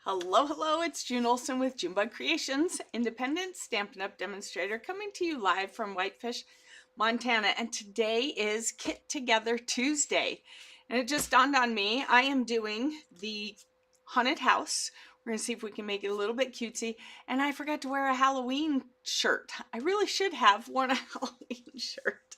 Hello, hello, it's June Olson with Junebug Creations, independent Stampin' Up! Demonstrator coming to you live from Whitefish, Montana. And today is Kit Together Tuesday. And it just dawned on me, I am doing the haunted house. We're going to see if we can make it a little bit cutesy. And I forgot to wear a Halloween shirt. I really should have worn a Halloween shirt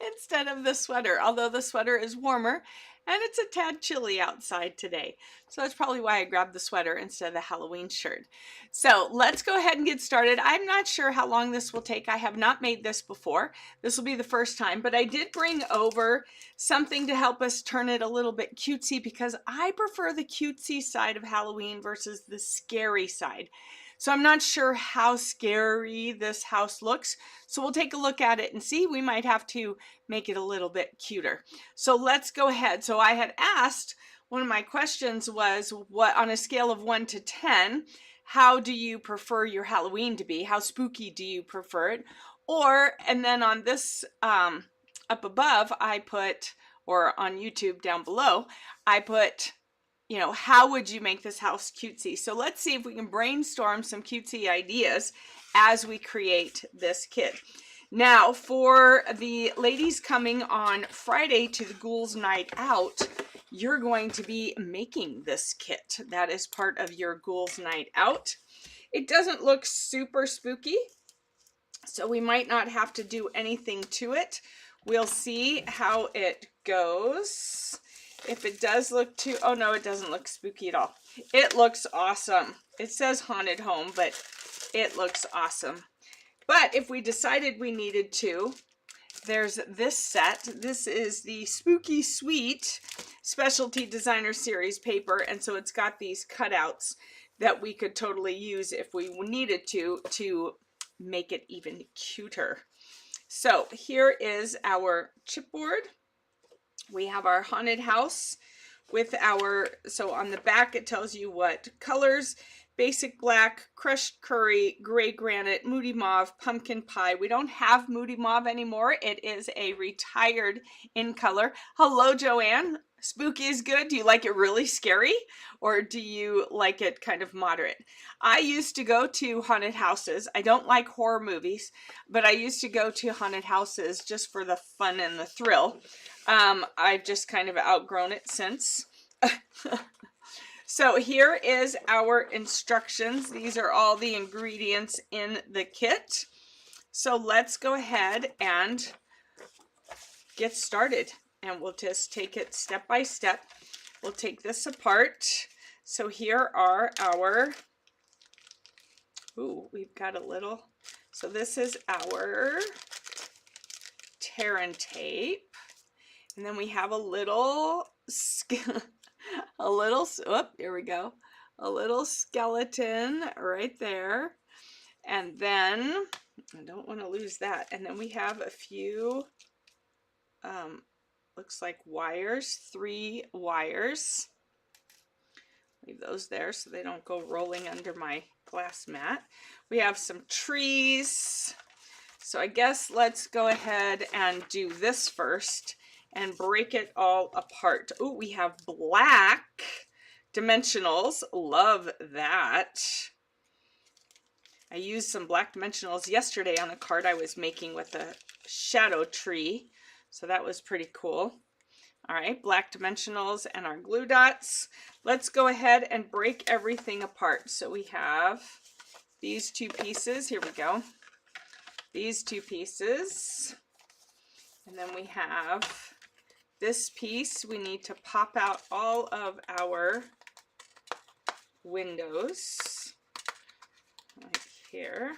instead of the sweater, although the sweater is warmer and it's a tad chilly outside today. So that's probably why I grabbed the sweater instead of the Halloween shirt. So let's go ahead and get started. I'm not sure how long this will take. I have not made this before. This will be the first time, but I did bring over something to help us turn it a little bit cutesy because I prefer the cutesy side of Halloween versus the scary side. So I'm not sure how scary this house looks. So we'll take a look at it and see. We might have to make it a little bit cuter. So let's go ahead. So I had asked, one of my questions was, what on a scale of 1 to 10, how do you prefer your Halloween to be? How spooky do you prefer it? Or, and then on this up above, I put, or on YouTube down below, I put, you know, how would you make this house cutesy? So let's see if we can brainstorm some cutesy ideas as we create this kit. Now, for the ladies coming on Friday to the Ghouls Night Out, you're going to be making this kit. That is part of your Ghouls Night Out. It doesn't look super spooky, so we might not have to do anything to it. We'll see how it goes. If it does look too, oh no, it doesn't look spooky at all. It looks awesome. It says haunted home, but it looks awesome. But if we decided we needed to, there's this set. This is the Spooky Sweet Specialty Designer Series paper, and so it's got these cutouts that we could totally use if we needed to make it even cuter. So here is our chipboard. We have our haunted house with our, so on the back it tells you what colors: basic black, crushed curry, gray granite, moody mauve, pumpkin pie. We don't have moody mauve anymore. It is a retired in color. Hello, Joanne. Spooky is good. Do you like it really scary, or do you like it kind of moderate? I used to go to haunted houses. I don't like horror movies, but I used to go to haunted houses just for the fun and the thrill. I've just kind of outgrown it since. So here is our instructions. These are all the ingredients in the kit. So let's go ahead and get started, and we'll just take it step by step. We'll take this apart. So here are our, ooh, we've got a little, so this is our tear and tape. And then we have a little, oh, here we go. A little skeleton right there. And then, I don't want to lose that. And then we have a few, looks like wires, 3 wires. Leave those there so they don't go rolling under my glass mat. We have some trees. So I guess let's go ahead and do this first and break it all apart. Oh, we have black dimensionals. Love that. I used some black dimensionals yesterday on a card I was making with a shadow tree. So that was pretty cool. All right, black dimensionals and our glue dots. Let's go ahead and break everything apart. So we have these 2 pieces. Here we go. These 2 pieces. And then we have this piece. We need to pop out all of our windows right here.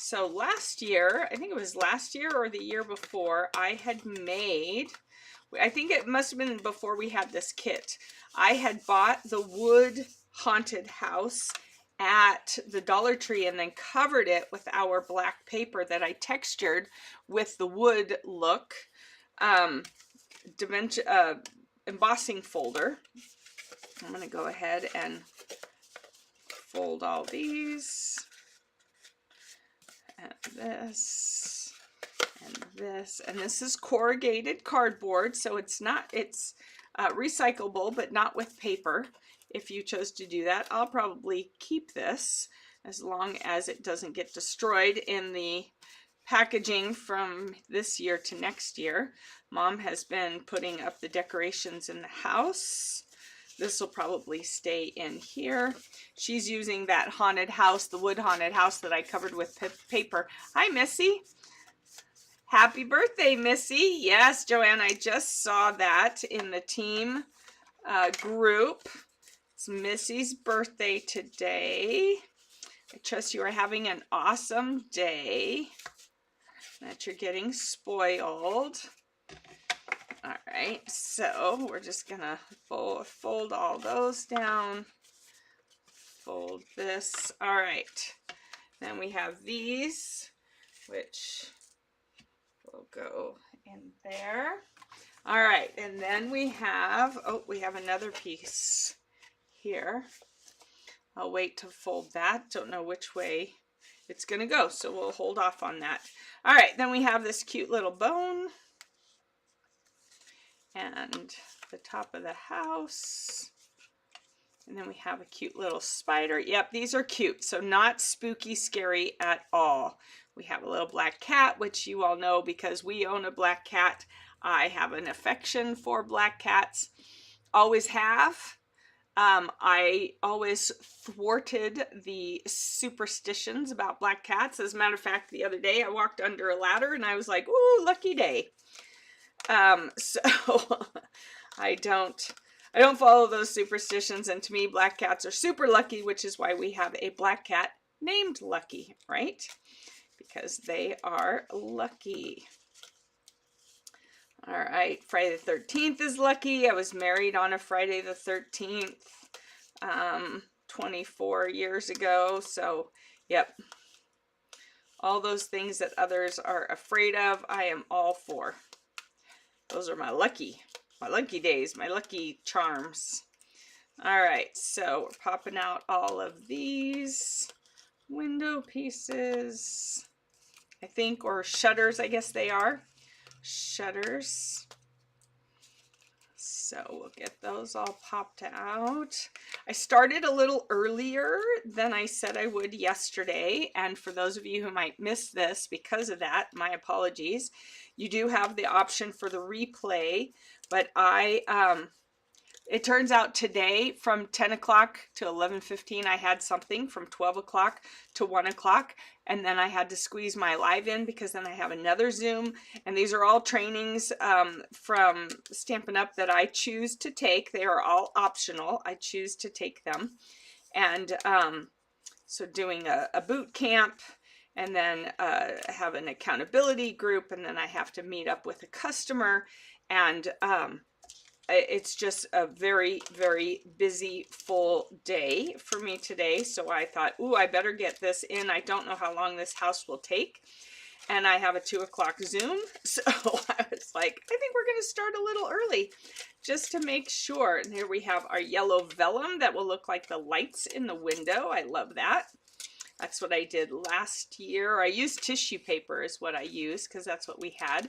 So last year, I think it was last year or the year before, I had made, I think it must have been before we had this kit, I had bought the wood haunted house at the Dollar Tree and then covered it with our black paper that I textured with the wood look embossing folder. I'm going to go ahead and fold all these, and this, and this, and this is corrugated cardboard, so it's not, it's recyclable, but not with paper. if you chose to do that. I'll probably keep this as long as it doesn't get destroyed in the packaging from this year to next year. Mom has been putting up the decorations in the house. This will probably stay in here. She's using that haunted house, the wood haunted house that I covered with paper. Hi, Missy. Happy birthday, Missy. Yes, Joanne, I just saw that in the team group. It's Missy's birthday today. I trust you are having an awesome day, that you're getting spoiled. All right, so we're just gonna fold all those down, fold this. All right, then we have these, which will go in there. All right, and then we have, oh, we have another piece here. I'll wait to fold that. Don't know which way it's gonna go, so we'll hold off on that. All right, then we have this cute little bone and the top of the house. And then we have a cute little spider. Yep, these are cute, so not spooky, scary at all. We have a little black cat, which you all know because we own a black cat. I have an affection for black cats, always have. I always thwarted the superstitions about black cats. As a matter of fact, the other day I walked under a ladder and I was like, ooh, lucky day. So I don't follow those superstitions, and to me black cats are super lucky, which is why we have a black cat named Lucky, right? Because they are lucky. All right, Friday the 13th is lucky. I was married on a Friday the 13th 24 years ago, so yep. All those things that others are afraid of, I am all for. Those are my lucky days, my lucky charms. All right, so we're popping out all of these window pieces, I think, or shutters, I guess they are. Shutters. So we'll get those all popped out. I started a little earlier than I said I would yesterday, and for those of you who might miss this because of that, my apologies. You do have the option for the replay, but it turns out today from 10 o'clock to 11:15 I had something, from 12 o'clock to 1 o'clock, and then I had to squeeze my live in because then I have another Zoom, and these are all trainings from Stampin' Up! That I choose to take. They are all optional. I choose to take them, and so doing a boot camp, and then have an accountability group, and then I have to meet up with a customer, and it's just a very, very busy, full day for me today. So I thought, ooh, I better get this in. I don't know how long this house will take. And I have a 2 o'clock Zoom. So I was like, I think we're going to start a little early just to make sure. And here we have our yellow vellum that will look like the lights in the window. I love that. That's what I did last year. I used tissue paper is what I used because that's what we had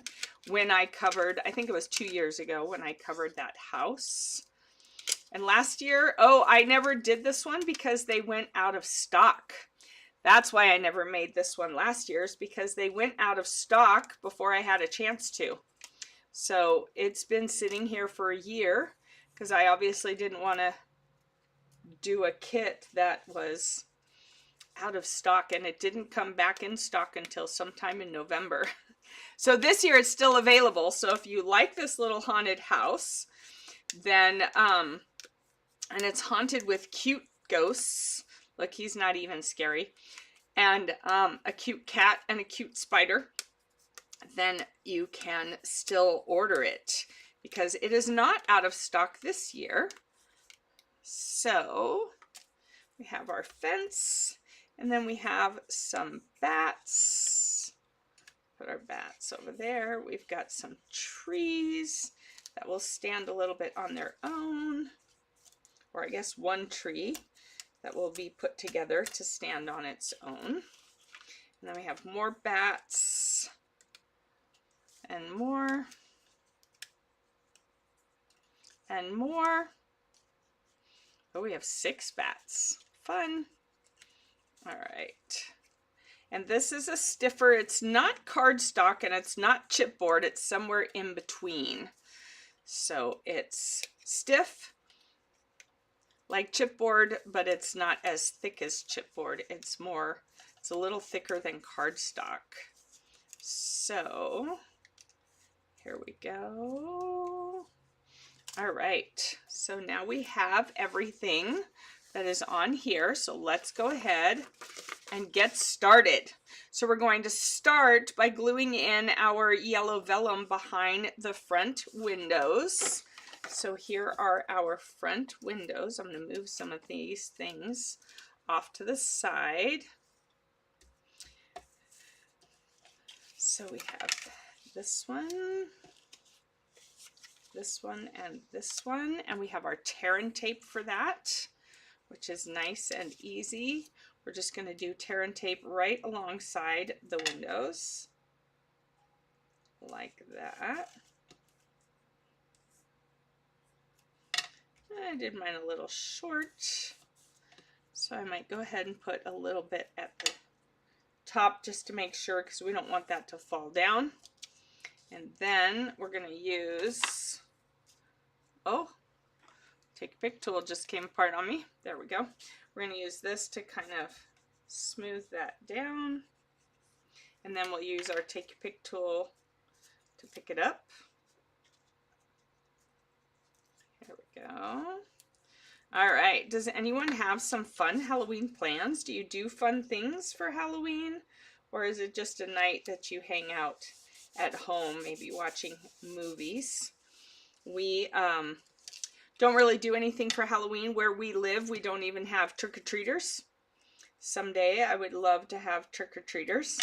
when I covered, I think it was 2 years ago when I covered that house. And last year, oh, I never did this one because they went out of stock. That's why I never made this one last year, is because they went out of stock before I had a chance to. So it's been sitting here for a year because I obviously didn't want to do a kit that was out of stock, and it didn't come back in stock until sometime in November. So this year it's still available. So if you like this little haunted house, then and it's haunted with cute ghosts. Look, he's not even scary. And a cute cat and a cute spider, then you can still order it because it is not out of stock this year. So we have our fence. And then we have some bats. Put our bats over there. We've got some trees that will stand a little bit on their own. Or I guess one tree that will be put together to stand on its own. And then we have more bats. And more. And more. Oh, we have 6 bats. Fun. All right. And this is a stiffer. It's not cardstock and it's not chipboard. It's somewhere in between. So it's stiff like chipboard, but it's not as thick as chipboard. It's a little thicker than cardstock. So here we go. All right, so now we have everything that is on here. So let's go ahead and get started. So we're going to start by gluing in our yellow vellum behind the front windows. So here are our front windows. I'm going to move some of these things off to the side. So we have this one, and this one, and we have our tear and tape for that, which is nice and easy. We're just going to do tear and tape right alongside the windows, like that. I did mine a little short, so I might go ahead and put a little bit at the top just to make sure, because we don't want that to fall down. And then we're going to use, oh, take a pick tool just came apart on me. There we go. We're going to use this to kind of smooth that down. And then we'll use our take a pick tool to pick it up. There we go. All right. Does anyone have some fun Halloween plans? Do you do fun things for Halloween? Or is it just a night that you hang out at home, maybe watching movies? We don't really do anything for Halloween. Where we live, we don't even have trick-or-treaters. Someday I would love to have trick-or-treaters,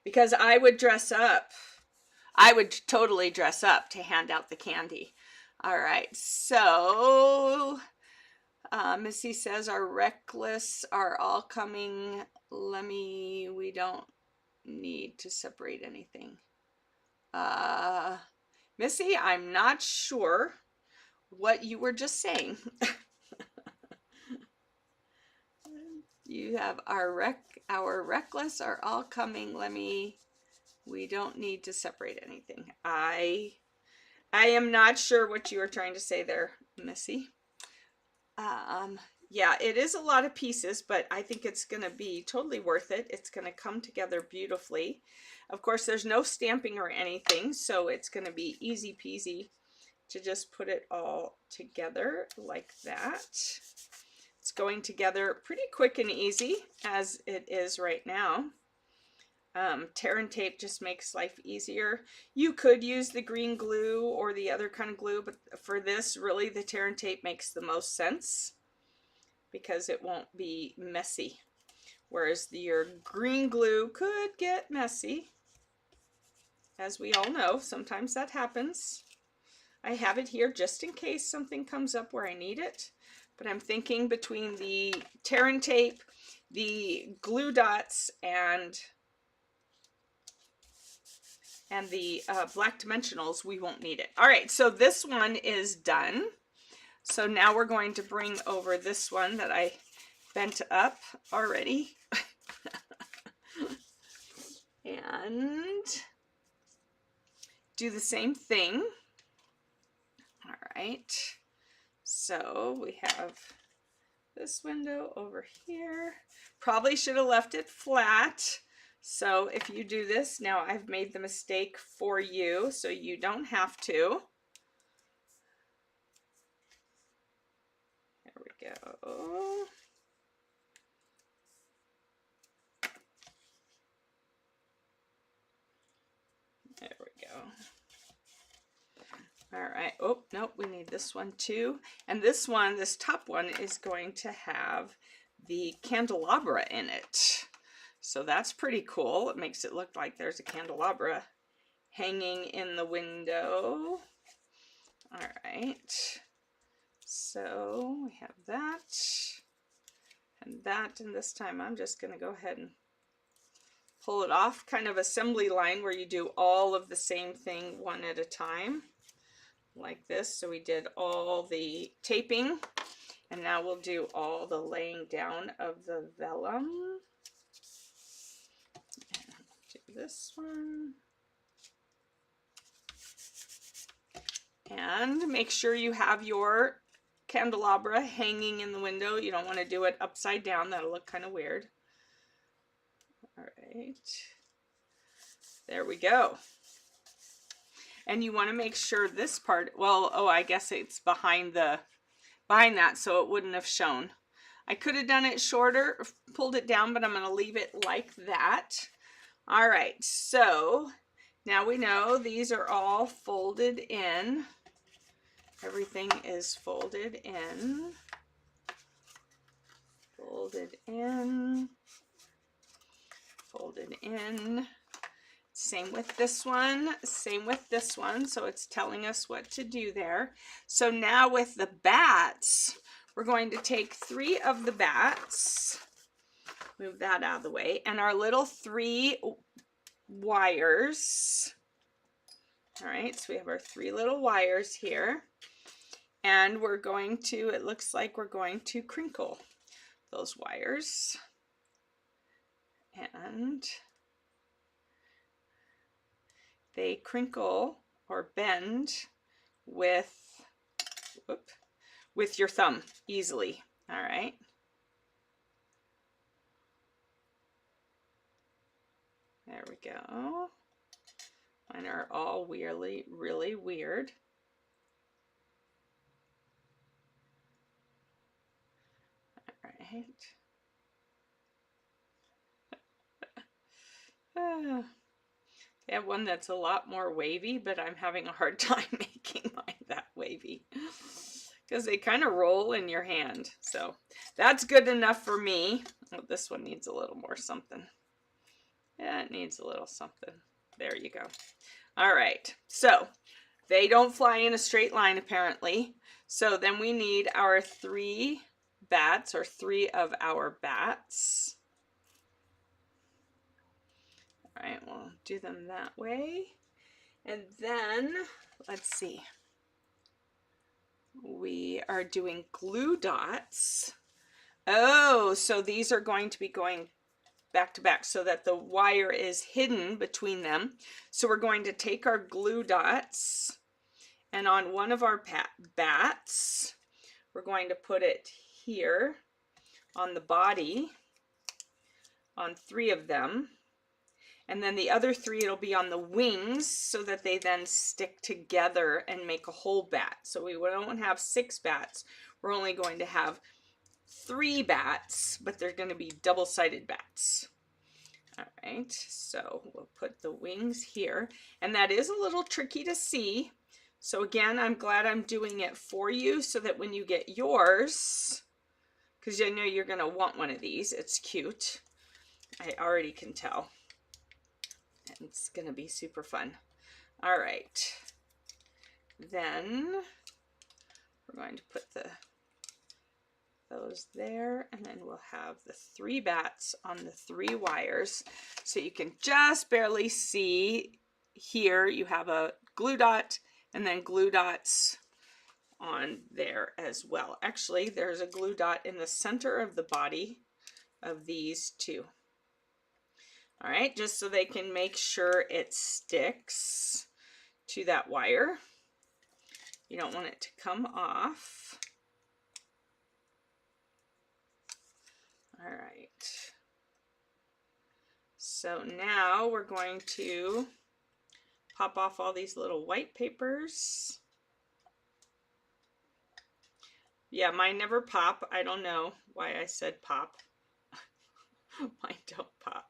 because I would dress up. I would totally dress up to hand out the candy. All right, so Missy says our reckless are all coming. We don't need to separate anything. Missy, I'm not sure what you were just saying. You have our reckless are all coming. We don't need to separate anything. I am not sure what you were trying to say there, Missy. Yeah, it is a lot of pieces, but I think it's going to be totally worth it. It's going to come together beautifully. Of course, there's no stamping or anything, so it's going to be easy peasy to just put it all together like that. It's going together pretty quick and easy, as it is right now. Tear and tape just makes life easier. You could use the green glue or the other kind of glue, but for this, really the tear and tape makes the most sense because it won't be messy. Whereas your green glue could get messy. As we all know, sometimes that happens. I have it here just in case something comes up where I need it. But I'm thinking between the tear and tape, the glue dots, and the black dimensionals, we won't need it. All right, so this one is done. So now we're going to bring over this one that I bent up already. And do the same thing. All right, so we have this window over here. Probably should have left it flat. So if you do this, now I've made the mistake for you, so you don't have to. There we go. There we go. All right. Oh, nope, we need this one too. And this one, this top one, is going to have the candelabra in it. So that's pretty cool. It makes it look like there's a candelabra hanging in the window. All right. So we have that and that, and this time I'm just going to go ahead and pull it off. Kind of assembly line where you do all of the same thing one at a time, like this. So we did all the taping, And now we'll do all the laying down of the vellum. And do this one. And make sure you have your candelabra hanging in the window. You don't want to do it upside down. That'll look kind of weird. All right. There we go. And you want to make sure this part, well, oh, I guess it's behind that, so it wouldn't have shown. I could have done it shorter, pulled it down, but I'm going to leave it like that. All right, so now we know these are all folded in. Everything is folded in. Folded in. Folded in. Same with this one, same with this one. So it's telling us what to do there. So now with the bats, we're going to take 3 of the bats, move that out of the way, and our little 3 wires. All right, so we have our 3 little wires here. And we're going to, it looks like we're going to crinkle those wires. And they crinkle or bend with your thumb easily. All right. There we go. Mine are all really weird. All right. They have one that's a lot more wavy, but I'm having a hard time making mine that wavy because they kind of roll in your hand. So that's good enough for me. Oh, this one needs a little more something. Yeah, it needs a little something. There you go. All right, so they don't fly in a straight line apparently. So then we need our 3 bats, or 3 of our bats. All right, we'll do them that way. And then, let's see. We are doing glue dots. Oh, so these are going to be going back to back so that the wire is hidden between them. So we're going to take our glue dots, and on one of our bats, we're going to put it here on the body, on 3 of them. And then the other 3, it'll be on the wings so that they then stick together and make a whole bat. So we won't have 6 bats. We're only going to have 3 bats, but they're going to be double-sided bats. All right, so we'll put the wings here. And that is a little tricky to see. So again, I'm glad I'm doing it for you so that when you get yours, because I know you're going to want one of these. It's cute. I already can tell. It's going to be super fun. All right. Then we're going to put those there, and then we'll have the 3 bats on the 3 wires. So you can just barely see here. You have a glue dot and then glue dots on there as well. Actually, there's a glue dot in the center of the body of these 2. All right, just so they can make sure it sticks to that wire. You don't want it to come off. All right. So now we're going to pop off all these little white papers. Yeah, mine never pop. I don't know why I said pop. Mine don't pop.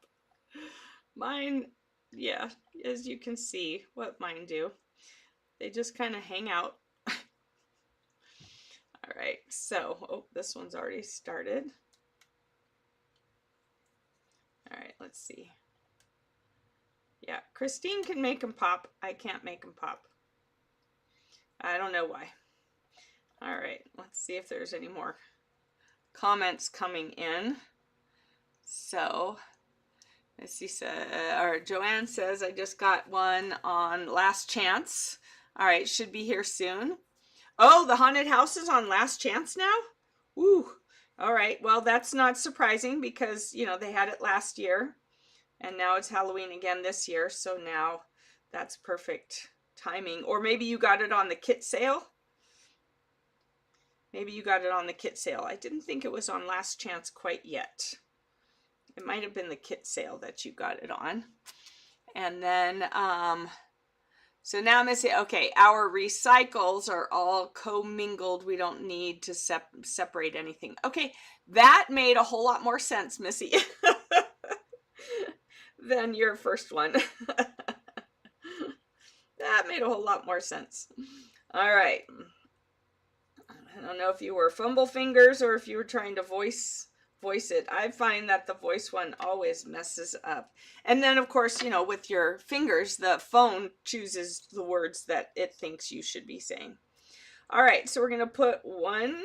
Mine, yeah, as you can see what mine do. They just kind of hang out. All right, so, oh, this one's already started. All right, let's see. Yeah, Christine can make them pop. I can't make them pop. I don't know why. All right, let's see if there's any more comments coming in. So, Missy or Joanne says, I just got one on Last Chance. All right, should be here soon. Oh, the haunted house is on Last Chance now? Ooh. All right. Well, that's not surprising because, you know, they had it last year and now it's Halloween again this year. So now that's perfect timing. Or maybe you got it on the kit sale. Maybe you got it on the kit sale. I didn't think it was on Last Chance quite yet. It might have been the kit sale that you got it on. And then, so now I'm gonna say, okay, our recycles are all commingled. We don't need to separate anything. Okay, that made a whole lot more sense, Missy, than your first one. That made a whole lot more sense. All right. I don't know if you were fumble fingers or if you were trying to voice it. I find that the voice one always messes up. And then of course, you know, with your fingers, the phone chooses the words that it thinks you should be saying. All right, so we're going to put one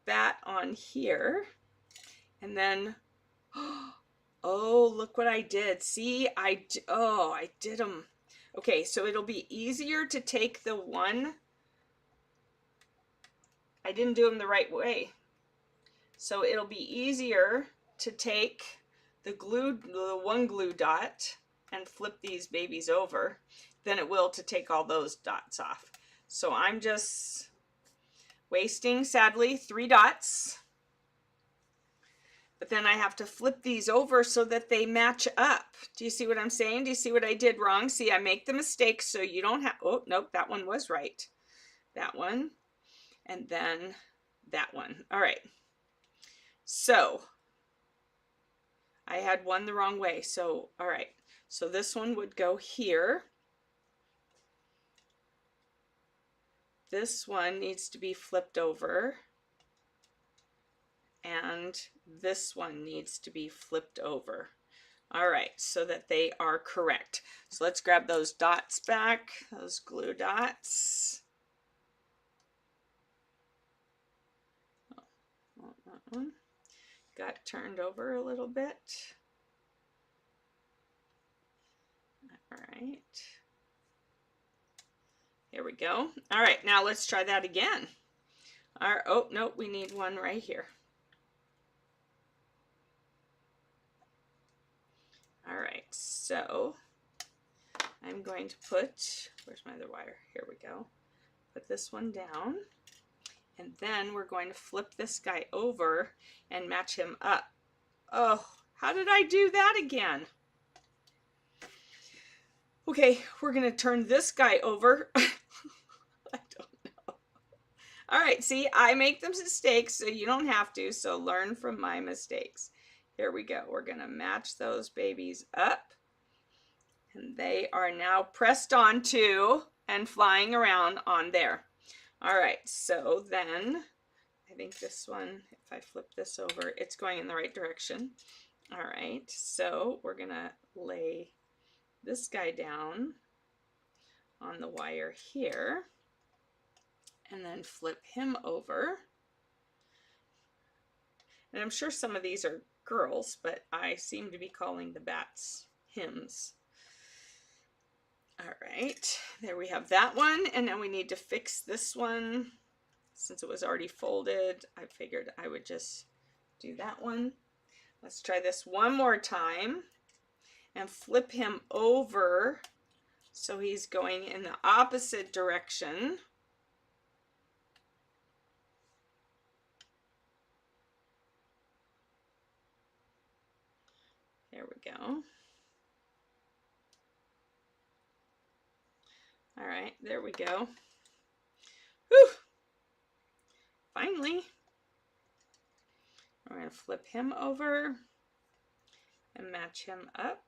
bat on here. And then, oh, look what I did. See, I did them. Okay, so it'll be easier to take the one. I didn't do them the right way. So it'll be easier to take the one glue dot and flip these babies over than it will to take all those dots off. So I'm just wasting, sadly, 3 dots. But then I have to flip these over so that they match up. Do you see what I'm saying? Do you see what I did wrong? See, I make the mistake so you don't have, oh, nope, that one was right. That one, and then that one. All right. So I had one the wrong way. So, all right. So this one would go here. This one needs to be flipped over. And this one needs to be flipped over. All right, so that they are correct. So let's grab those dots back, those glue dots. Oh, that one got turned over a little bit. All right. Here we go. All right, now let's try that again. All right, oh, no, we need one right here. All right, so I'm going to put, where's my other wire? Here we go. Put this one down, and then we're going to flip this guy over and match him up. Oh, how did I do that again? Okay, we're going to turn this guy over. I don't know. All right, see, I make the mistakes so you don't have to, so learn from my mistakes. Here we go. We're going to match those babies up. And they are now pressed onto and flying around on there. All right, so then I think this one, if I flip this over, it's going in the right direction. All right, so we're going to lay this guy down on the wire here and then flip him over. And I'm sure some of these are girls, but I seem to be calling the bats hims. All right, there we have that one. And then we need to fix this one. Since it was already folded, I figured I would just do that one. Let's try this one more time and flip him over so he's going in the opposite direction. There we go. All right, there we go. Whew. Finally. We're going to flip him over and match him up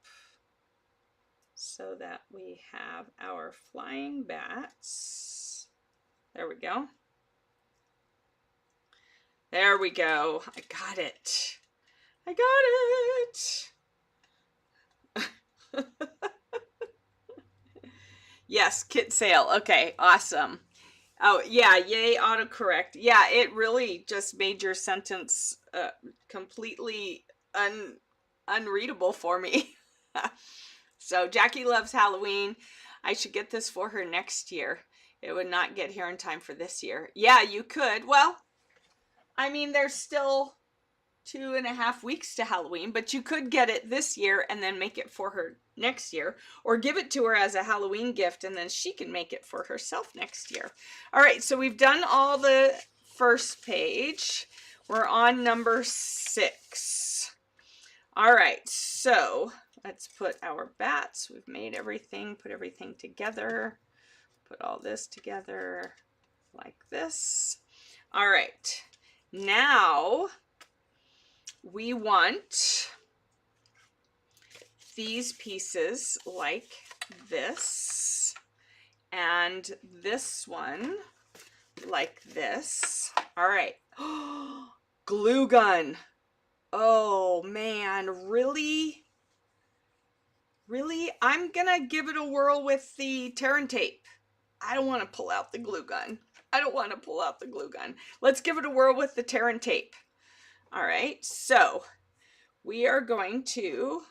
so that we have our flying bats. There we go. There we go. I got it. I got it. Yes, kit sale. Okay, awesome. Oh, yeah, yay, autocorrect. Yeah, it really just made your sentence completely unreadable for me. So Jackie loves Halloween. I should get this for her next year. It would not get here in time for this year. Yeah, you could. Well, I mean, there's still 2.5 weeks to Halloween, but you could get it this year and then make it for her next year, or give it to her as a Halloween gift and then she can make it for herself next year. All right, so we've done all the first page. We're on number 6. All right, so let's put our bats. We've made everything, put everything together, put all this together like this. All right, now we want these pieces like this, and this one like this. All right. Glue gun. Oh man, really? Really? I'm gonna give it a whirl with the tear and tape. I don't want to pull out the glue gun. I don't want to pull out the glue gun. Let's give it a whirl with the tear and tape. All right, so we are going to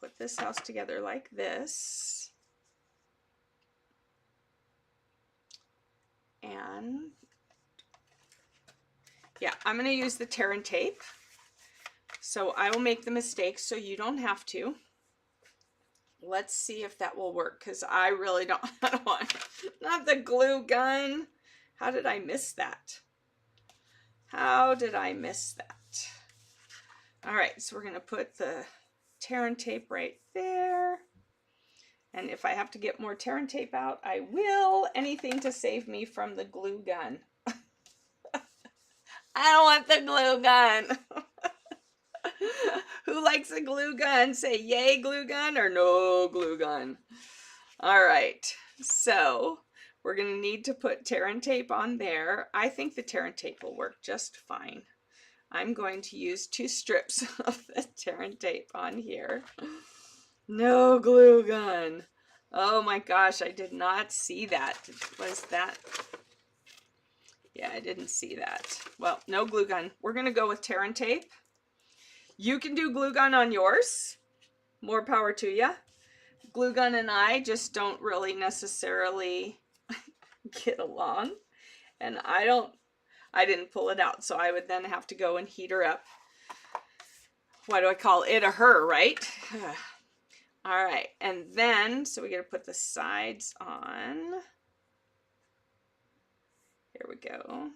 put this house together like this. And yeah, I'm going to use the tear and tape. So I will make the mistake so you don't have to. Let's see if that will work, because I really don't want, not the glue gun. How did I miss that? How did I miss that? All right, so we're going to put the tear and tape right there. And if I have to get more tear and tape out, I will. Anything to save me from the glue gun. I don't want the glue gun. Who likes a glue gun? Say yay glue gun or no glue gun. All right, so we're going to need to put tear and tape on there. I think the tear and tape will work just fine. I'm going to use 2 strips of the tear and tape on here. No glue gun. Oh my gosh, I did not see that. Was that? Yeah, I didn't see that. Well, no glue gun. We're going to go with tear and tape. You can do glue gun on yours. More power to you. Glue gun and I just don't really necessarily get along. And I didn't pull it out, so I would then have to go and heat her up. Why do I call it a her, right? All right, and then, so we got to put the sides on. Here we go.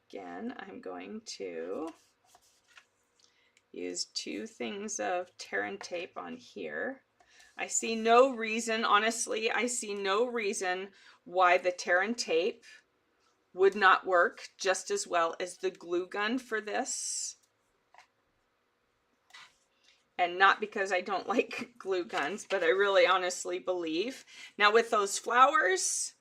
Again, I'm going to use 2 things of tear and tape on here. I see no reason, honestly, I see no reason why the tear and tape would not work just as well as the glue gun for this. And not because I don't like glue guns, but I really honestly believe. Now with those flowers,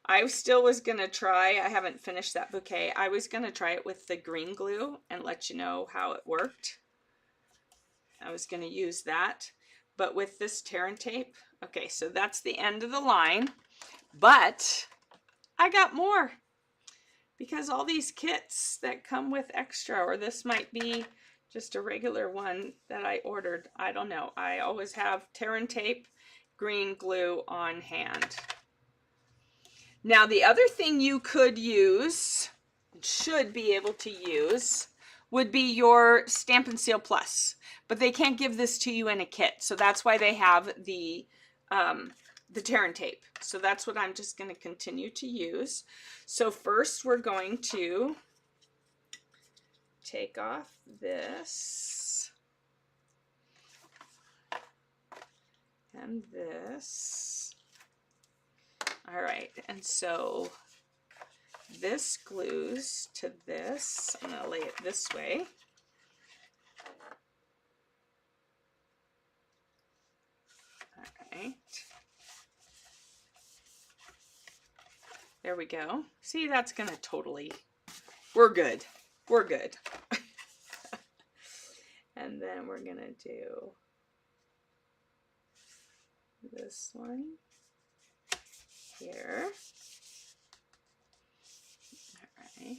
I still was gonna try, I haven't finished that bouquet. I was gonna try it with the green glue and let you know how it worked. I was gonna use that, but with this tear and tape, okay, so that's the end of the line, but I got more. Because all these kits that come with extra, or this might be just a regular one that I ordered. I don't know. I always have tear and tape, green glue on hand. Now, the other thing you could use, should be able to use, would be your Stampin' Seal Plus. But they can't give this to you in a kit. So that's why they have the tear and tape. So that's what I'm just going to continue to use. So first we're going to take off this and this. All right, and so this glues to this. I'm going to lay it this way. All right. There we go. See, that's gonna totally, we're good. We're good. And then we're gonna do this one here. All right.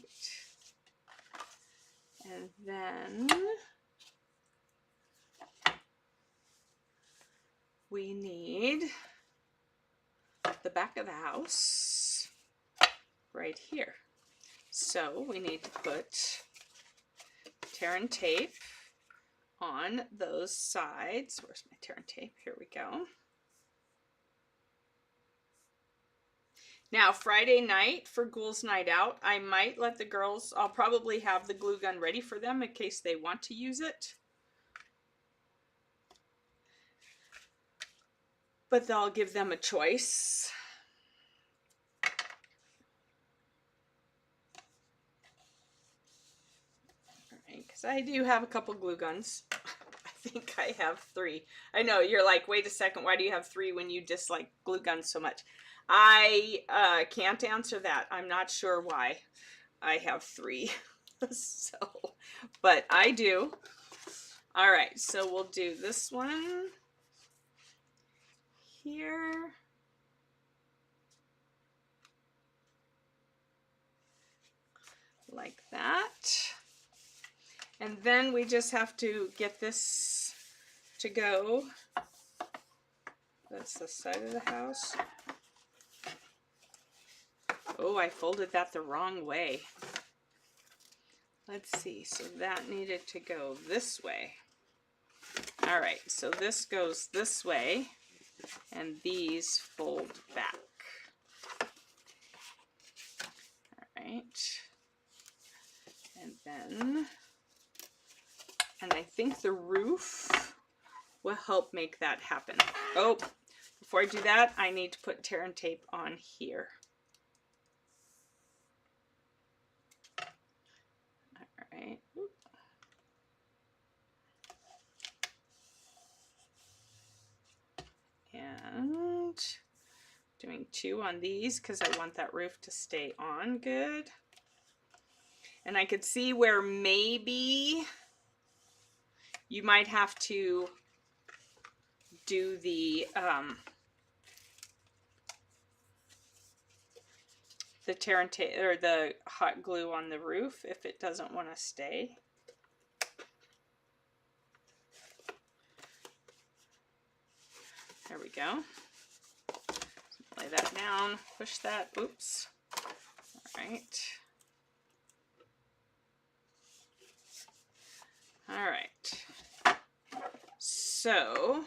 And then we need the back of the house right here. So we need to put tear and tape on those sides. Where's my tear and tape? Here we go. Now, Friday night for Ghouls Night Out, I might let the girls, I'll probably have the glue gun ready for them in case they want to use it. But I'll give them a choice. All right, because I do have a couple glue guns. I think I have 3. I know, you're like, wait a second, why do you have 3 when you dislike glue guns so much? I can't answer that. I'm not sure why I have 3. So, but I do. All right, so we'll do this one here. Like that. And then we just have to get this to go. That's the side of the house. Oh, I folded that the wrong way. Let's see, so that needed to go this way. All right, so this goes this way, and these fold back. All right, and then, and I think the roof will help make that happen. Oh, before I do that, I need to put tear and tape on here. Right. And doing 2 on these because I want that roof to stay on good. And I could see where maybe you might have to do the tear and tape or the hot glue on the roof if it doesn't want to stay. There we go. Lay that down, push that, oops. All right. All right. So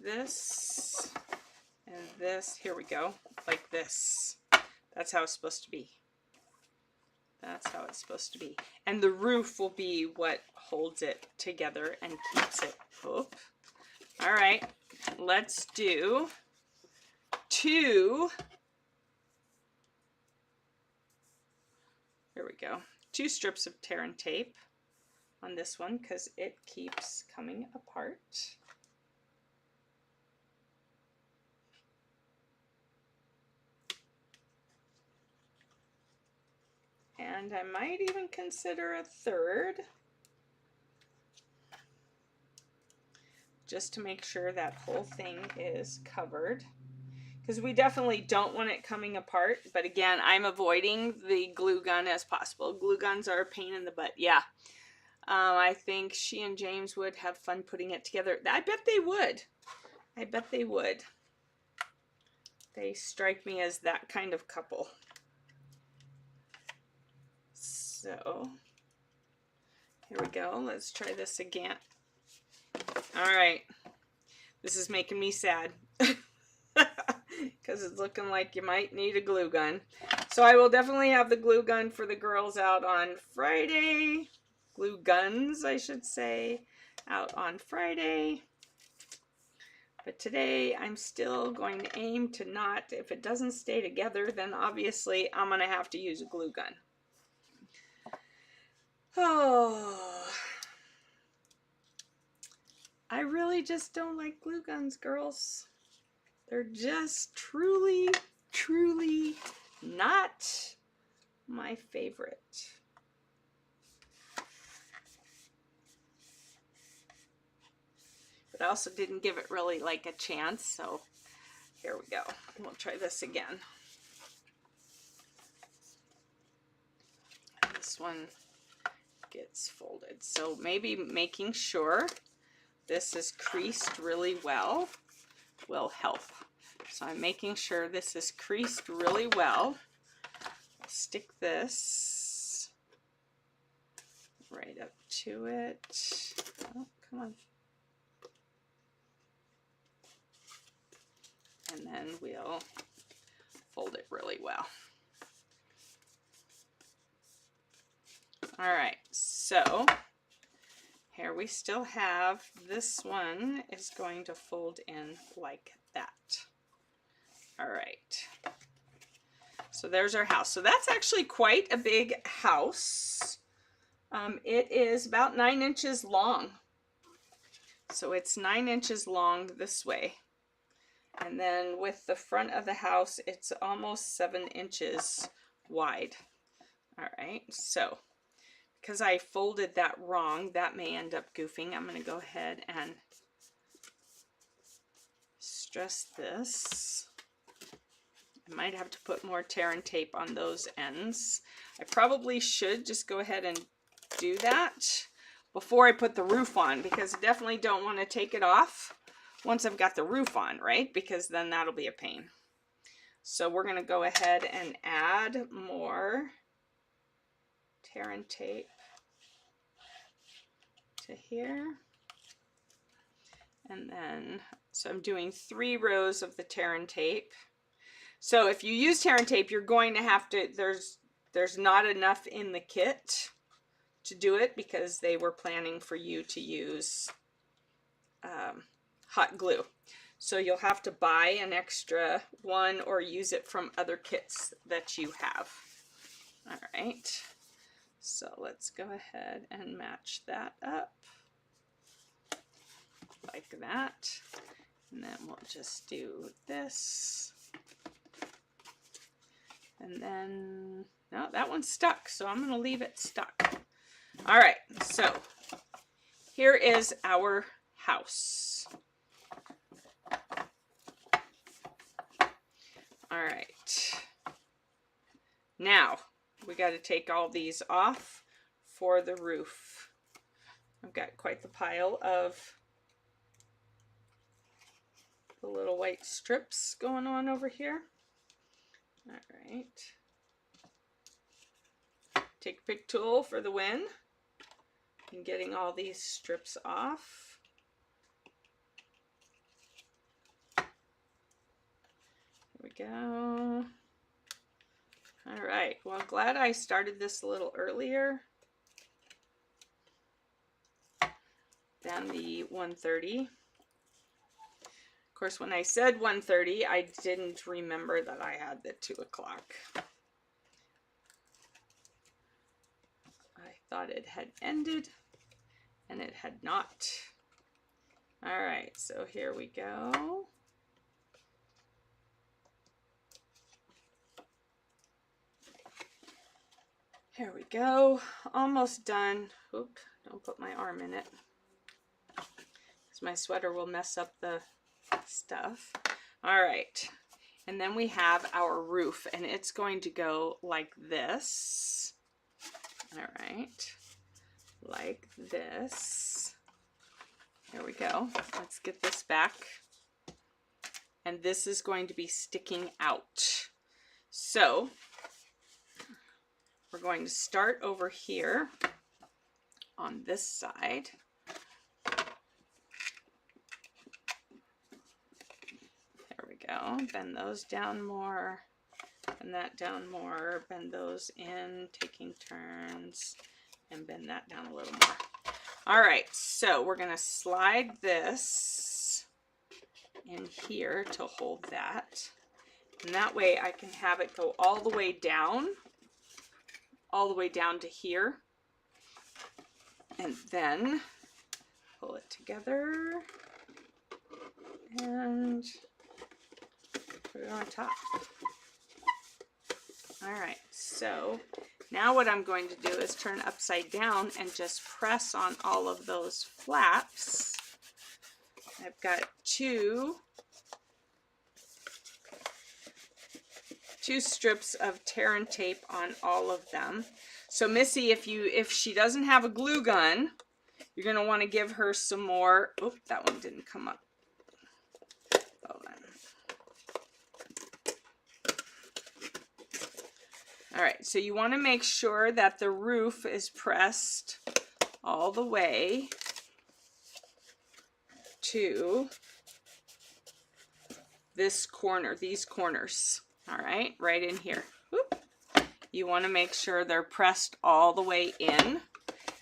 this and this, here we go, like this. That's how it's supposed to be. That's how it's supposed to be. And the roof will be what holds it together and keeps it. Oop. All right, let's do 2. Here we go. 2 strips of tear and tape on this one because it keeps coming apart. And I might even consider a 3rd, just to make sure that whole thing is covered, because we definitely don't want it coming apart. But again, I'm avoiding the glue gun as possible. Glue guns are a pain in the butt. Yeah, I think she and James would have fun putting it together. I bet they would. I bet they would. They strike me as that kind of couple. So here we go. Let's try this again. All right. This is making me sad because it's looking like you might need a glue gun. So I will definitely have the glue gun for the girls out on Friday. Glue guns, I should say, out on Friday. But today I'm still going to aim to not, if it doesn't stay together, then obviously I'm going to have to use a glue gun. Oh, I really just don't like glue guns, girls. They're just truly, truly not my favorite. But I also didn't give it really like a chance, so here we go. We'll try this again. This one gets folded, so maybe making sure this is creased really well will help. So I'm making sure this is creased really well stick this right up to it. Oh, come on. And then we'll fold it really well. All right, so here we still have this one is going to fold in like that. All right, so there's our house. So that's actually quite a big house. It is about 9 inches long. So it's 9 inches long this way. And then with the front of the house, it's almost 7 inches wide. All right, so because I folded that wrong, that may end up goofing. I'm going to go ahead and stress this. I might have to put more tear and tape on those ends. I probably should just go ahead and do that before I put the roof on, because I definitely don't want to take it off once I've got the roof on, right? Because then that'll be a pain. So we're going to go ahead and add more tear and tape to here. And then, so I'm doing 3 rows of the tear and tape. So if you use tear and tape, you're going to have to, there's not enough in the kit to do it, because they were planning for you to use hot glue. So you'll have to buy an extra one or use it from other kits that you have. All right, so let's go ahead and match that up like that. And then we'll just do this. And then, no, that one's stuck, so I'm going to leave it stuck. All right, so here is our house. All right, now we got to take all these off for the roof. I've got quite the pile of the little white strips going on over here. All right, take a pick tool for the win and getting all these strips off. Here we go. All right, well, I'm glad I started this a little earlier than the 1:30. Of course, when I said 1:30, I didn't remember that I had the 2 o'clock. I thought it had ended, and it had not. All right, so here we go. Here we go, almost done. Oop, don't put my arm in it, because my sweater will mess up the stuff. All right, and then we have our roof, and it's going to go like this. All right, like this. There we go. Let's get this back. And this is going to be sticking out. So we're going to start over here on this side. There we go. Bend those down more, bend that down more, bend those in, taking turns, and bend that down a little more. All right, so we're going to slide this in here to hold that. And that way I can have it go all the way down to here. And then pull it together and put it on top. All right, so now what I'm going to do is turn upside down and just press on all of those flaps. I've got two strips of tear and tape on all of them. So Missy, if she doesn't have a glue gun, you're going to want to give her some more. Oh, that one didn't come up. Hold on. All right, so you want to make sure that the roof is pressed all the way to this corner, these corners. All right, right in here. Whoop. You want to make sure they're pressed all the way in.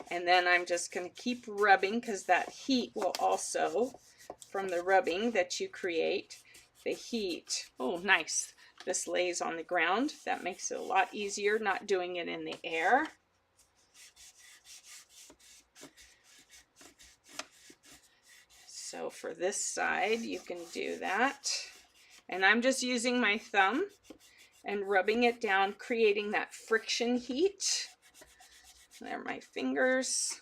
And then I'm just going to keep rubbing because that heat will also, from the rubbing that you create, the heat, oh nice, this lays on the ground. That makes it a lot easier not doing it in the air. So for this side, you can do that. And I'm just using my thumb and rubbing it down, creating that friction heat. There are my fingers.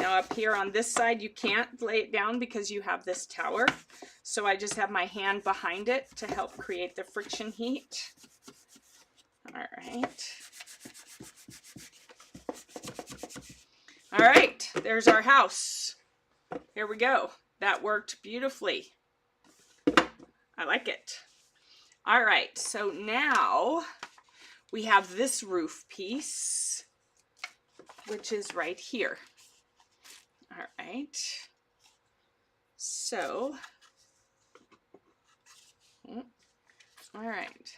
Now up here on this side, you can't lay it down because you have this tower. So I just have my hand behind it to help create the friction heat. All right. All right, there's our house. Here we go. That worked beautifully. I like it. All right, so now we have this roof piece, which is right here. All right. So, all right.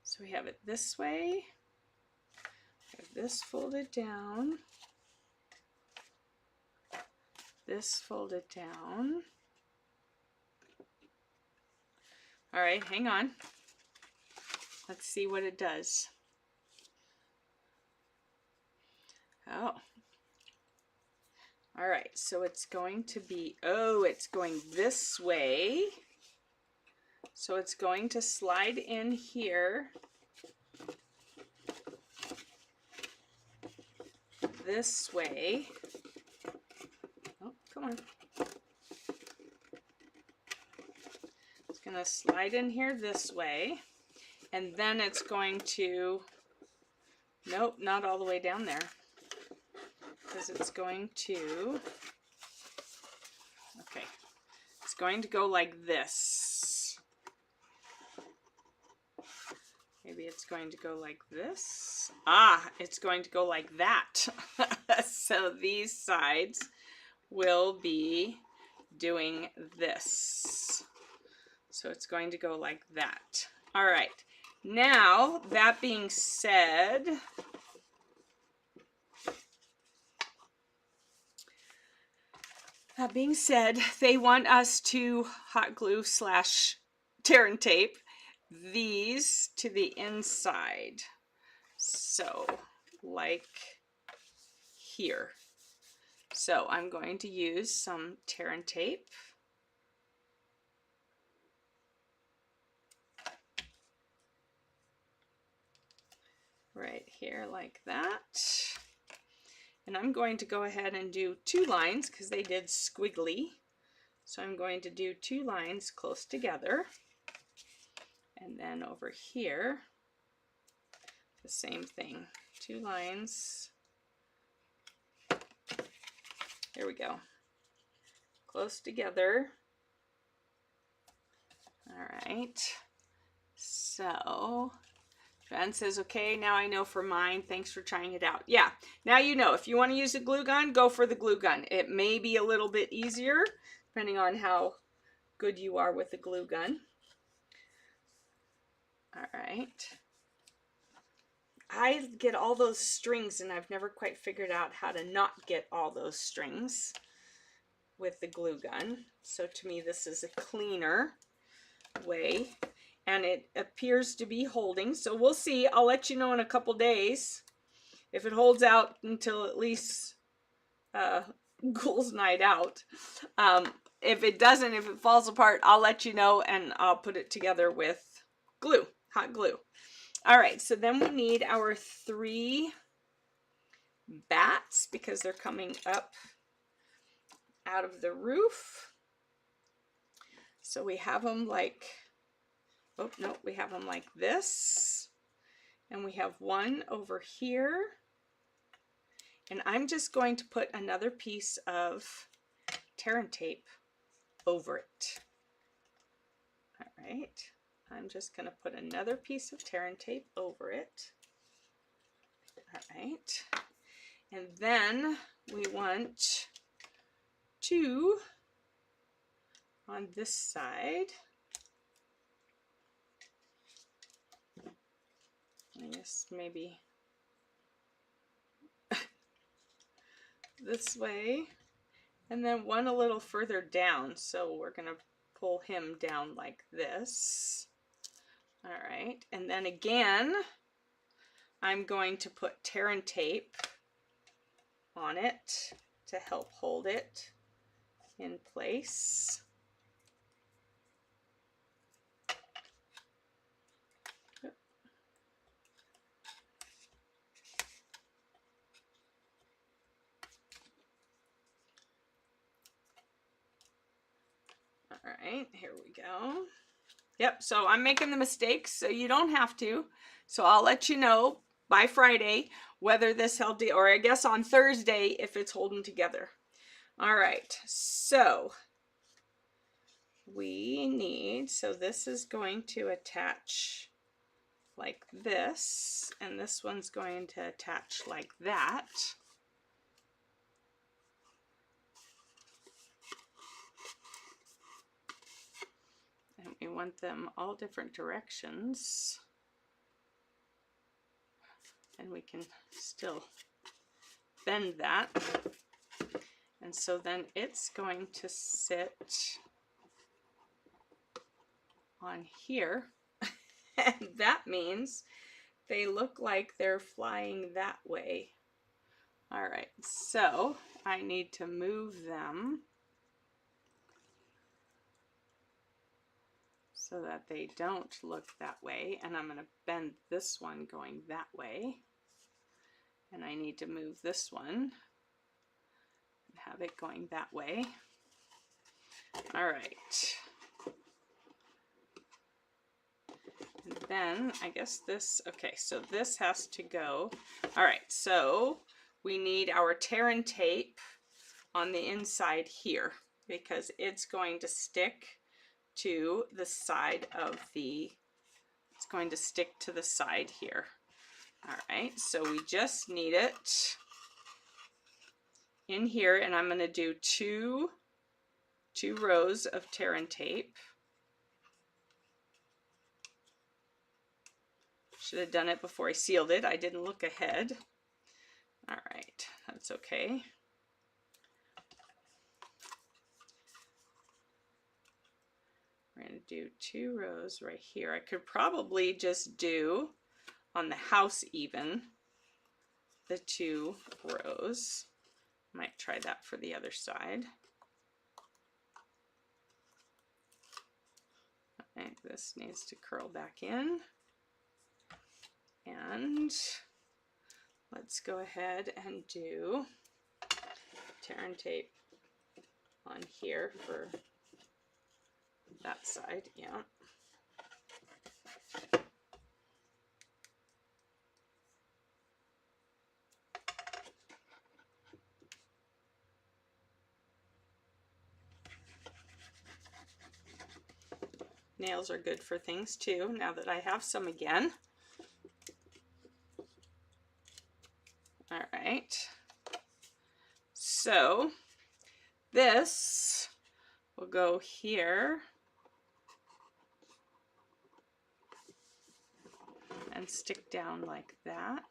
So we have it this way. We have this folded down. This folded down. All right, hang on. Let's see what it does. Oh. All right, so it's going to be, oh, it's going this way. So it's going to slide in here. This way. Oh, come on. It's going to slide in here this way. And then it's going to, nope, not all the way down there. Because it's going to, okay, it's going to go like this. Maybe it's going to go like this. Ah, it's going to go like that. So these sides will be doing this. So it's going to go like that. All right. Now, that being said, they want us to hot glue / tear and tape these to the inside. So, like here. So, I'm going to use some tear and tape. Right here like that. And I'm going to go ahead and do 2 lines because they did squiggly. So I'm going to do 2 lines close together. And then over here, the same thing. 2 lines. There we go. Close together. All right. So Jen says, okay, now I know for mine. Thanks for trying it out. Yeah, now you know. If you want to use a glue gun, go for the glue gun. It may be a little bit easier, depending on how good you are with the glue gun. All right. I get all those strings, and I've never quite figured out how to not get all those strings with the glue gun. So to me, this is a cleaner way. And it appears to be holding, so we'll see. I'll let you know in a couple days if it holds out until at least Ghouls Night Out. If it doesn't, if it falls apart, I'll let you know, and I'll put it together with glue, hot glue. All right, so then we need our 3 bats because they're coming up out of the roof. So we have them like, oh, no, we have them like this. And we have one over here. And I'm just going to put another piece of tear and tape over it. All right. I'm just going to put another piece of tear and tape over it. All right. And then we want 2 on this side. I guess maybe this way, and then 1 a little further down. So we're going to pull him down like this. All right, and then again, I'm going to put tear and tape on it to help hold it in place. All right, here we go. Yep, so I'm making the mistakes, so you don't have to. So I'll let you know by Friday whether this held, or I guess on Thursday if it's holding together. All right, so we need, so this is going to attach like this, and this one's going to attach like that. And we want them all different directions. And we can still bend that. And so then it's going to sit on here. And that means they look like they're flying that way. All right, so I need to move them so that they don't look that way. And I'm going to bend this one going that way. And I need to move this one and have it going that way. All right. And then I guess this, okay, so this has to go. All right, so we need our tear and tape on the inside here because it's going to stick to the side of the, it's going to stick to the side here. All right, so we just need it in here, and I'm going to do two rows of tear and tape. Should have done it before I sealed it. I didn't look ahead. All right, that's okay. We're going to do 2 rows right here. I could probably just do on the house even the 2 rows. Might try that for the other side. All right, this needs to curl back in. And let's go ahead and do tear and tape on here for that side, yeah. Nails are good for things too, now that I have some again. All right, so this will go here and stick down like that.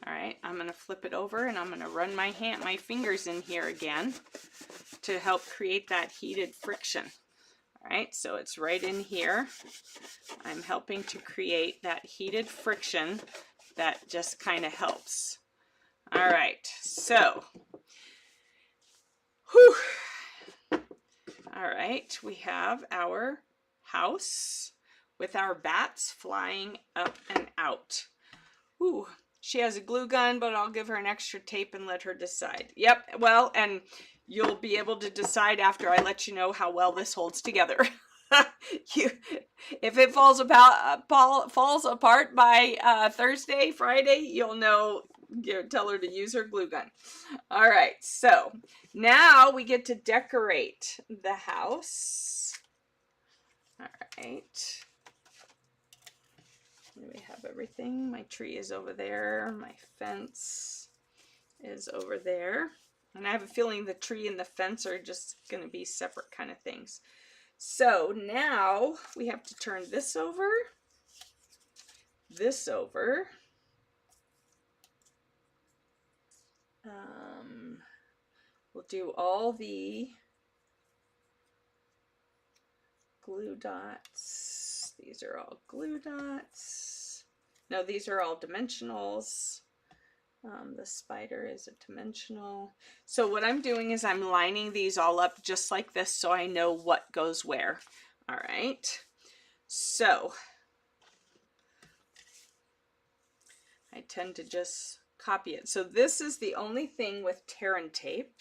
All right, I'm gonna flip it over and I'm gonna run my fingers in here again to help create that heated friction. All right, so it's right in here. I'm helping to create that heated friction that just kind of helps. All right, so, whew. All right, we have our house with our bats flying up and out. Ooh, she has a glue gun, but I'll give her an extra tape and let her decide. Yep, well, and you'll be able to decide after I let you know how well this holds together. If it falls apart by Thursday, Friday, you'll know, tell her to use her glue gun. All right, so now we get to decorate the house. All right. We have everything. My tree is over there. My fence is over there. And I have a feeling the tree and the fence are just going to be separate kind of things. So now we have to turn this over, this over. We'll do all the glue dots. These are all glue dots. No, these are all dimensionals. The spider is a dimensional. So what I'm doing is I'm lining these all up just like this so I know what goes where. All right. So I tend to just copy it. So this is the only thing with tear and tape.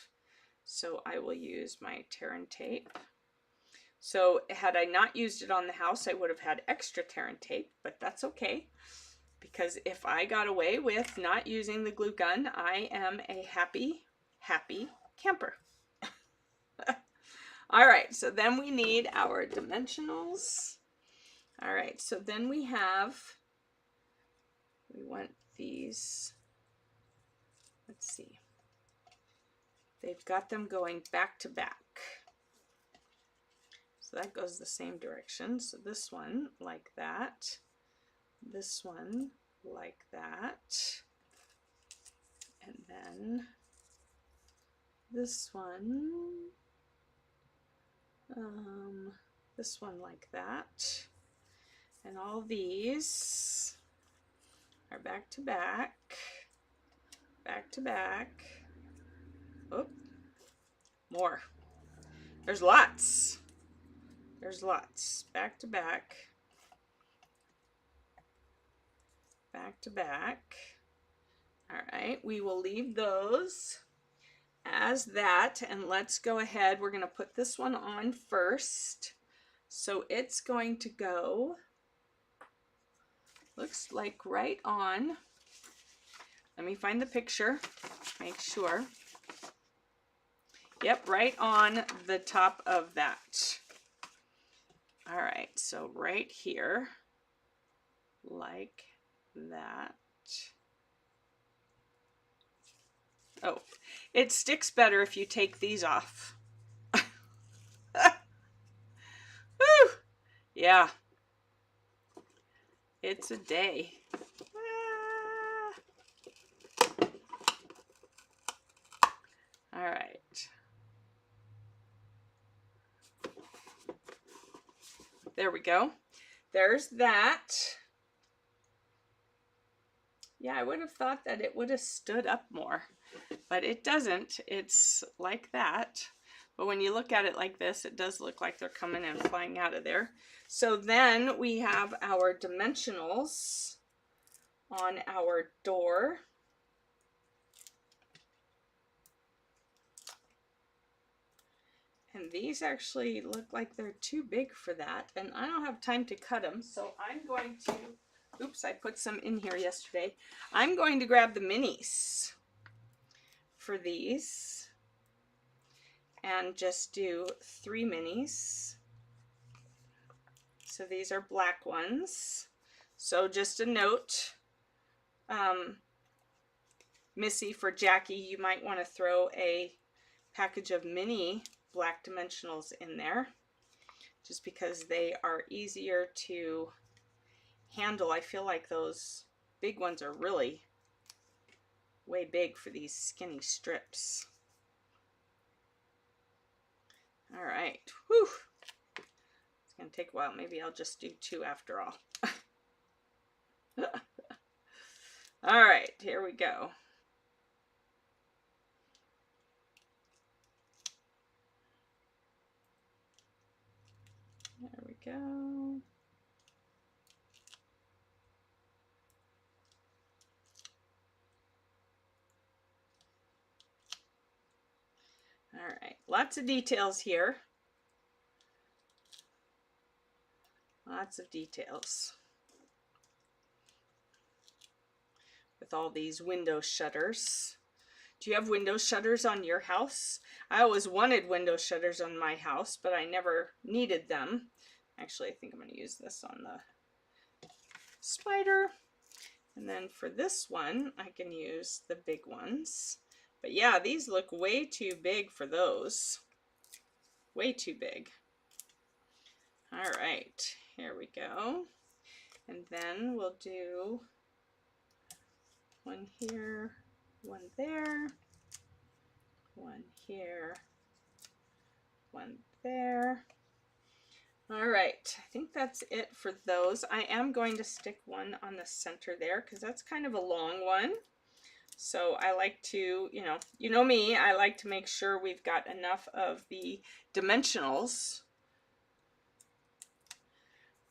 So I will use my tear and tape. So had I not used it on the house, I would have had extra tear and tape, but that's okay. Because if I got away with not using the glue gun, I am a happy, happy camper. All right, so then we need our dimensionals. All right, so then we want these, let's see. They've got them going back to back. So that goes the same direction. So this one like that. This one like that, and then this one like that, and all these are back to back, back to back. Oh, more. There's lots. There's lots. Back to back. Back to back. All right, we will leave those as that, and let's go ahead. We're going to put this one on first. So it's going to go, looks like right on. Let me find the picture, make sure. Yep, right on the top of that. All right, so right here, like that. Oh, it sticks better if you take these off. Woo! Yeah, it's a day. All right. There we go. There's that. Yeah, I would have thought that it would have stood up more, but it doesn't. It's like that. But when you look at it like this, it does look like they're coming and flying out of there. So then we have our dimensionals on our door. And these actually look like they're too big for that, and I don't have time to cut them, so I'm going to, oops, I put some in here yesterday. I'm going to grab the minis for these and just do 3 minis. So these are black ones. So just a note, Missy, for Jackie, you might want to throw a package of mini black dimensionals in there, just because they are easier to handle. I feel like those big ones are really way big for these skinny strips. All right, whew. It's gonna take a while. Maybe I'll just do 2 after all. All right, here we go. There we go. All right, lots of details here. Lots of details. With all these window shutters. Do you have window shutters on your house? I always wanted window shutters on my house, but I never needed them. Actually, I think I'm going to use this on the spider. And then for this one, I can use the big ones. But yeah, these look way too big for those. Way too big. All right, here we go. And then we'll do one here, one there, one here, one there. All right, I think that's it for those. I am going to stick one on the center there because that's kind of a long one. So I like to, you know me, I like to make sure we've got enough of the dimensionals.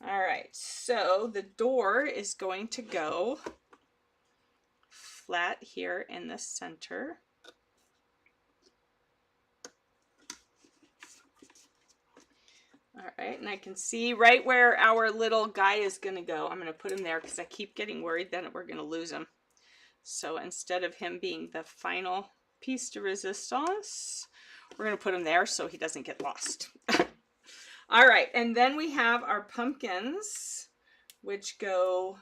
All right, so the door is going to go flat here in the center. All right, and I can see right where our little guy is going to go. I'm going to put him there because I keep getting worried that we're going to lose him. So instead of him being the final piece de resistance, we're going to put him there so he doesn't get lost. All right, and then we have our pumpkins, which go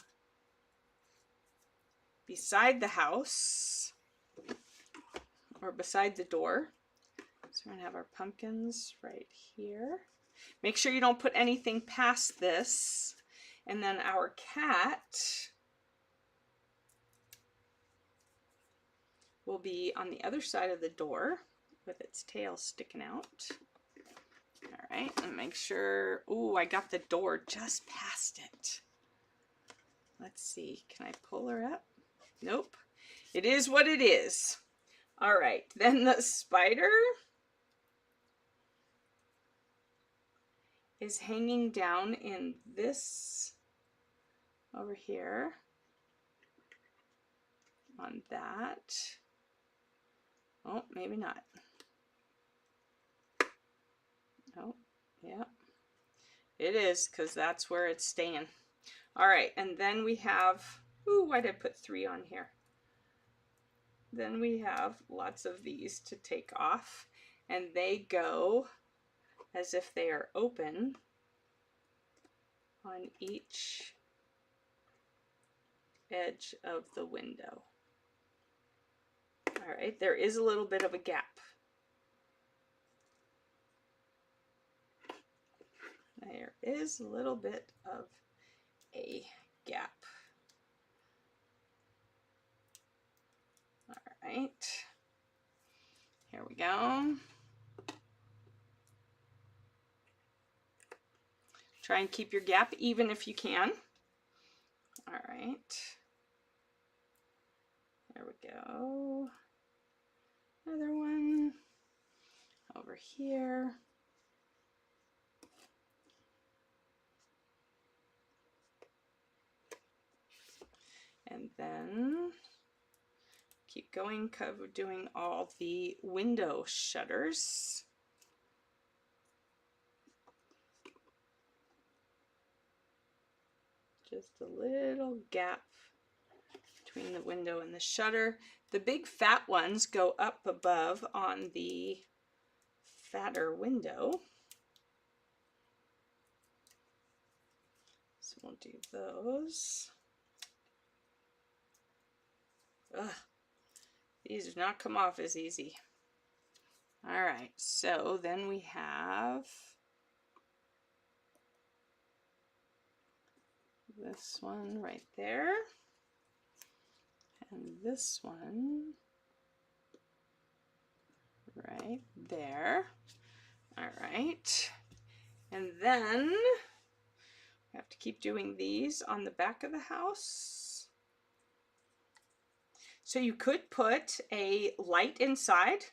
beside the house or beside the door. So we're going to have our pumpkins right here. Make sure you don't put anything past this. And then our cat will be on the other side of the door with its tail sticking out. All right, and make sure, ooh, I got the door just past it. Let's see, can I pull her up? Nope, it is what it is. All right, then the spider is hanging down in this over here on that. Oh, maybe not. Oh, yeah, it is because that's where it's staying. All right, and then we have, ooh, why did I put 3 on here? Then we have lots of these to take off, and they go as if they are open on each edge of the window. All right, there is a little bit of a gap. There is a little bit of a gap. All right, here we go. Try and keep your gap even if you can. All right, there we go. Another one over here. And then keep going, doing all the window shutters. Just a little gap between the window and the shutter. The big fat ones go up above on the fatter window. So we'll do those. Ugh, these do not come off as easy. All right, so then we have this one right there, and this one right there. All right, and then we have to keep doing these on the back of the house. So you could put a light inside,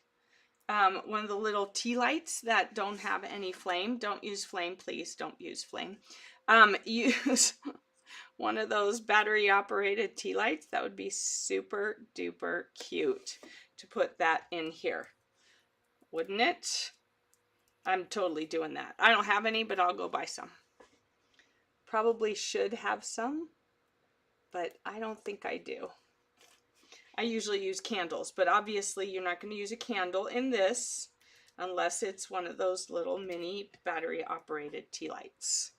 one of the little tea lights that don't have any flame. Don't use flame, please don't use flame. Use one of those battery operated tea lights. That would be super duper cute to put that in here, wouldn't it? I'm totally doing that. I don't have any, but I'll go buy some. Probably should have some, but I don't think I do. I usually use candles, but obviously you're not going to use a candle in this unless it's one of those little mini battery operated tea lights.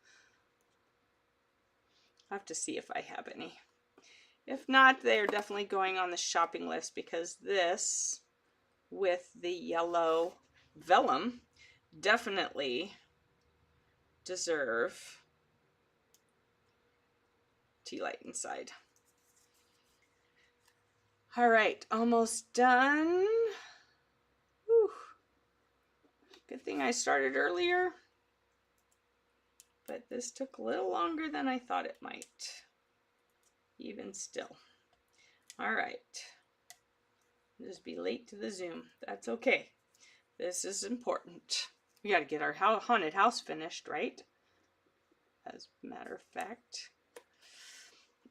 I'll have to see if I have any. If not, they are definitely going on the shopping list, because this with the yellow vellum definitely deserve tea light inside. All right, almost done. Whew. Good thing I started earlier, but this took a little longer than I thought it might, even still. All right, just be late to the Zoom. That's okay. This is important. We got to get our haunted house finished, right? As a matter of fact,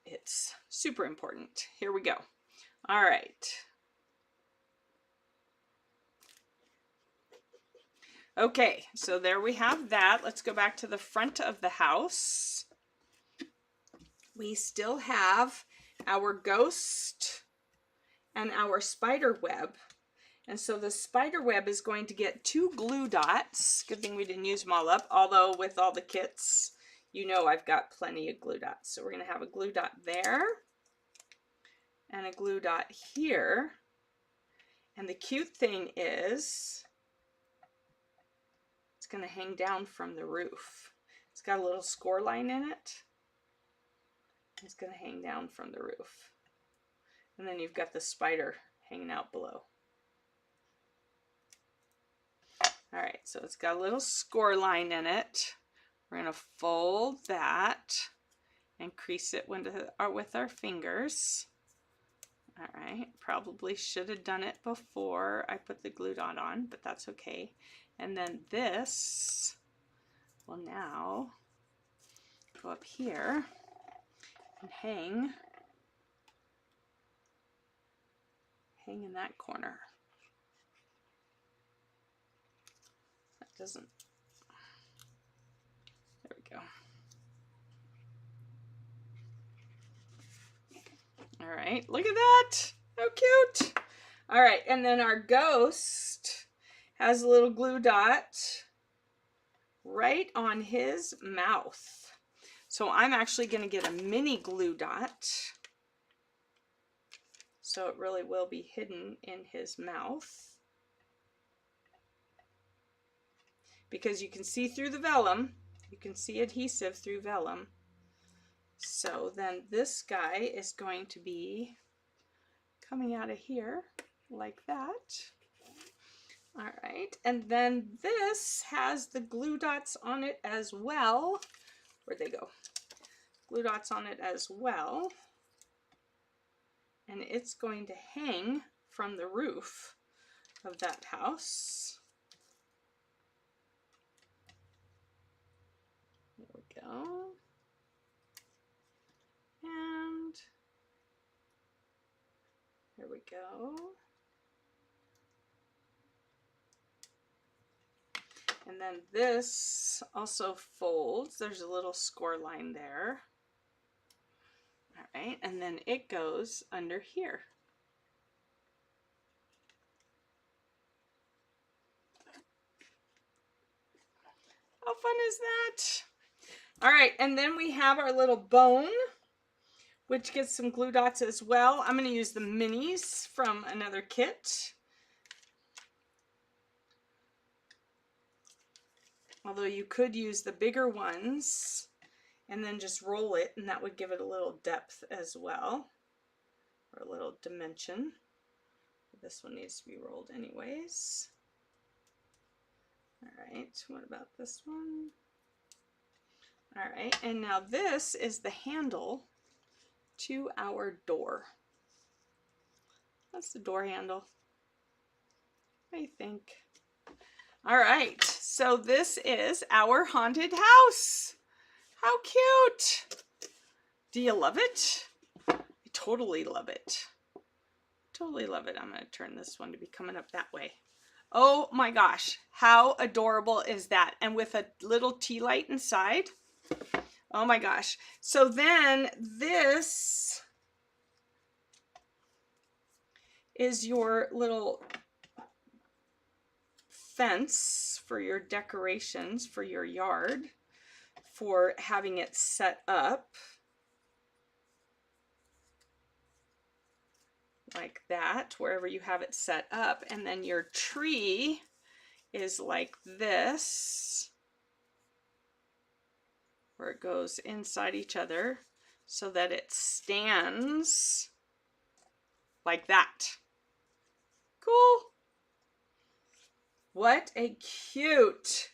it's super important. Here we go. All right. Okay, so there we have that. Let's go back to the front of the house. We still have our ghost and our spider web. And so the spider web is going to get 2 glue dots. Good thing we didn't use them all up, although with all the kits, you know I've got plenty of glue dots. So we're going to have a glue dot there and a glue dot here. And the cute thing is it's going to hang down from the roof. It's got a little score line in it. It's going to hang down from the roof. And then you've got the spider hanging out below. All right, so it's got a little score line in it. We're going to fold that and crease it with our fingers. All right, probably should have done it before I put the glue dot on, but that's okay. And then this will now go up here and hang in that corner. That doesn't, there we go. All right, look at that, how cute. All right, and then our ghost has a little glue dot right on his mouth. So I'm actually going to get a mini glue dot, so it really will be hidden in his mouth, because you can see through the vellum. You can see adhesive through vellum. So then this guy is going to be coming out of here like that. All right, and then this has the glue dots on it as well. Where'd they go? Glue dots on it as well. And it's going to hang from the roof of that house. There we go. And there we go. And then this also folds. There's a little score line there. All right, and then it goes under here. How fun is that? All right, and then we have our little bone, which gets some glue dots as well. I'm going to use the minis from another kit. Although you could use the bigger ones and then just roll it, and that would give it a little depth as well, or a little dimension. This one needs to be rolled anyways. All right, what about this one? All right, and now this is the handle to our door. That's the door handle. What do you think? All right, so this is our haunted house. How cute. Do you love it? I totally love it. Totally love it. I'm going to turn this one to be coming up that way. Oh my gosh, how adorable is that? And with a little tea light inside. Oh my gosh. So then this is your little fence for your decorations for your yard, for having it set up. like that, wherever you have it set up. And then your tree is like this, where it goes inside each other so that it stands like that. Cool. What a cute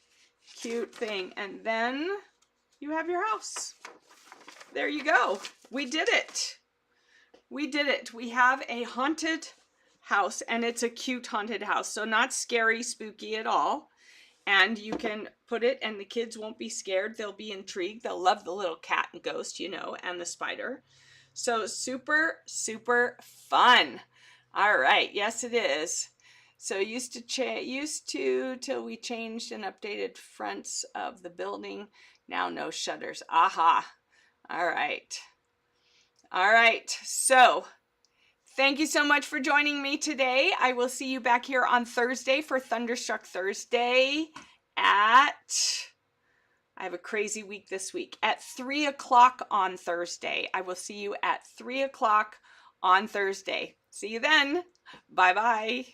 thing. And then you have your house. There you go. We did it. We did it. We have a haunted house, and it's a cute haunted house. So not scary, spooky at all. And you can put it, and the kids won't be scared. They'll be intrigued. They'll love the little cat and ghost, you know, and the spider. So super, super fun. All right. Yes, it is. So used to till we changed and updated fronts of the building. Now no shutters. Aha. All right. All right. So thank you so much for joining me today. I will see you back here on Thursday for Thunderstruck Thursday I have a crazy week this week, at 3 o'clock on Thursday. I will see you at 3 o'clock on Thursday. See you then. Bye-bye.